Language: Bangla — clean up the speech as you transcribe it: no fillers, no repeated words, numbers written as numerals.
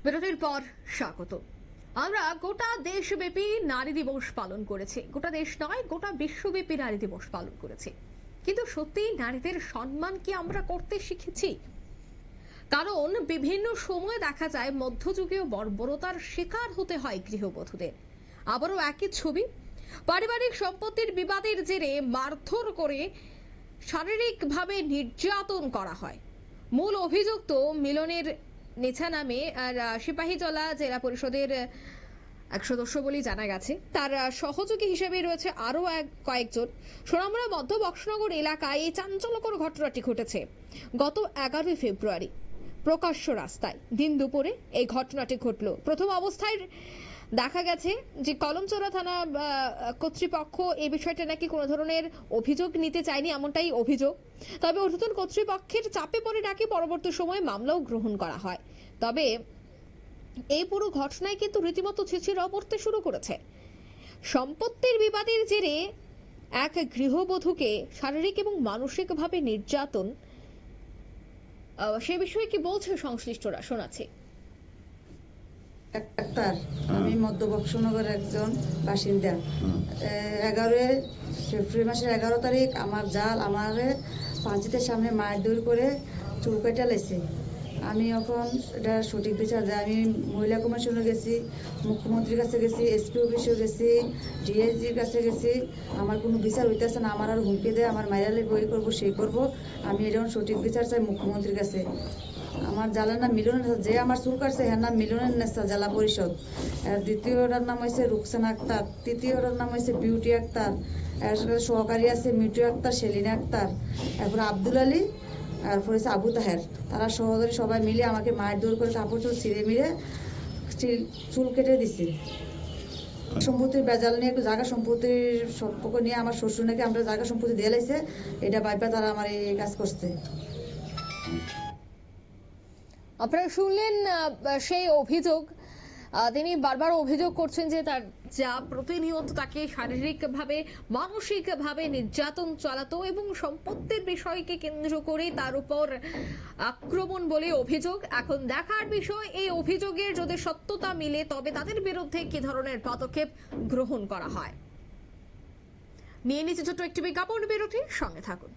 বিরতির পর স্বাগত। আমরা গোটা দেশব্যাপী নারী দিবস পালন করেছি, গোটা দেশ নয় গোটা বিশ্বব্যাপী নারী দিবস পালন করেছি, কিন্তু সত্যি নারীদের সম্মান কি আমরা করতে শিখেছি? কারণ বিভিন্ন সময় দেখা যায় মধ্যযুগীয় বর্বরতার শিকার হতে হয় গৃহবধূদের। আবারও একই ছবি, পারিবারিক সম্পত্তির বিবাদের জেরে মারধর করে শারীরিকভাবে নির্যাতন করা হয়। মূল অভিযুক্ত মিলনের নেছা নামে আর সিপাহীজলা জেলা পরিষদের এক সদস্য বলেই জানা গেছে। তার সহযোগী হিসেবে রয়েছে আরো কয়েকজন। সোনামুড়া মধ্য বক্সনগর এলাকায় এই চাঞ্চল্যকর ঘটনাটি ঘটেছে গত 11 ফেব্রুয়ারি। প্রকাশ্য রাস্তায় দিন দুপুরে এই ঘটনাটি ঘটল। প্রথম অবস্থায় দেখা গেছে যে কলমচৌড়া থানা কর্তৃপক্ষ এই বিষয়টা নাকি কোনো ধরনের অভিযোগ নিতে চায়নি, এমনটাই অভিযোগ। তবে ঊর্ধ্বতন কর্তৃপক্ষের চাপে পড়ে নাকি পরবর্তী সময়ে মামলাও গ্রহণ করা হয়। তবে এই পুরো ঘটনায় কিন্তু রীতিমতো ছিছিড়া পড়তে শুরু করেছে। সম্পত্তির বিবাদের জেরে এক গৃহবধূকে শারীরিক এবং মানসিকভাবে নির্যাতন, সে বিষয়ে কি বলছে সংশ্লিষ্টরা, শোনাচ্ছে। ডাক্তার, আমি মধ্য বক্সনগরের একজন বাসিন্দা। 11 ফেব্রুয়ারি মাসের 11 তারিখ আমার জাল আমারে পাঁচিতের সামনে মারধর করে চুল কেটে লেছে। আমি এখন এটা সঠিক বিচার যে আমি মহিলা কমিশনে গেছি, মুখ্যমন্ত্রীর কাছে গেছি, এসপি অফিসেও গেছি, ডিএসজির কাছে গেছি, আমার কোনো বিচার হইতেছে না। আমার আর হুমকি দেয় আমার মাইরালে বই করবো সেই করবো। আমি এটা সঠিক বিচার চাই মুখ্যমন্ত্রীর কাছে। আমার জালের নাম মিলনের, যে আমার চুল কাটছে হ্যাঁ নাম মিলনের নেশা জেলা পরিষদ। আর দ্বিতীয়টার নাম হয়েছে রুকসানা আক্তার, তৃতীয়টার নাম হয়েছে বিউটি আক্তার, এর সাথে সহকারী আছে মিটু আক্তার, সেলিনা আক্তার, এরপর আব্দুল আলী, তারপর হচ্ছে আবু তাহের। তারা সহোদরী সবাই মিলে আমাকে মারধর করে কাপড় চোর ছিঁড়ে মিলে চুল কেটে দিছে। সম্পত্তির বেজাল নিয়ে, একটু জায়গা সম্পত্তির সম্পর্ক নিয়ে আমার শ্বশুর নাকি আমরা জায়গা সম্পত্তি দিয়ে লাইছে, এটা ভাইবা তারা আমার এই কাজ করছে। আপনারা শুনলেন সেই অভিযোগ। তিনি বারবার অভিযোগ করছেন যে তার যা প্রতিনিয়ত তাকে শারীরিকভাবে মানসিকভাবে নির্যাতন চালাতো এবং সম্পত্তির বিষয়কে কেন্দ্র করে তার উপর আক্রমণ বলে অভিযোগ। এখন দেখার বিষয় এই অভিযোগের যদি সত্যতা মিলে তবে তাদের বিরুদ্ধে কি ধরনের পদক্ষেপ গ্রহণ করা হয়। নিয়ে নিচ্ছে ছোট্ট একটি বিজ্ঞাপন বিরতির সঙ্গে থাকুন।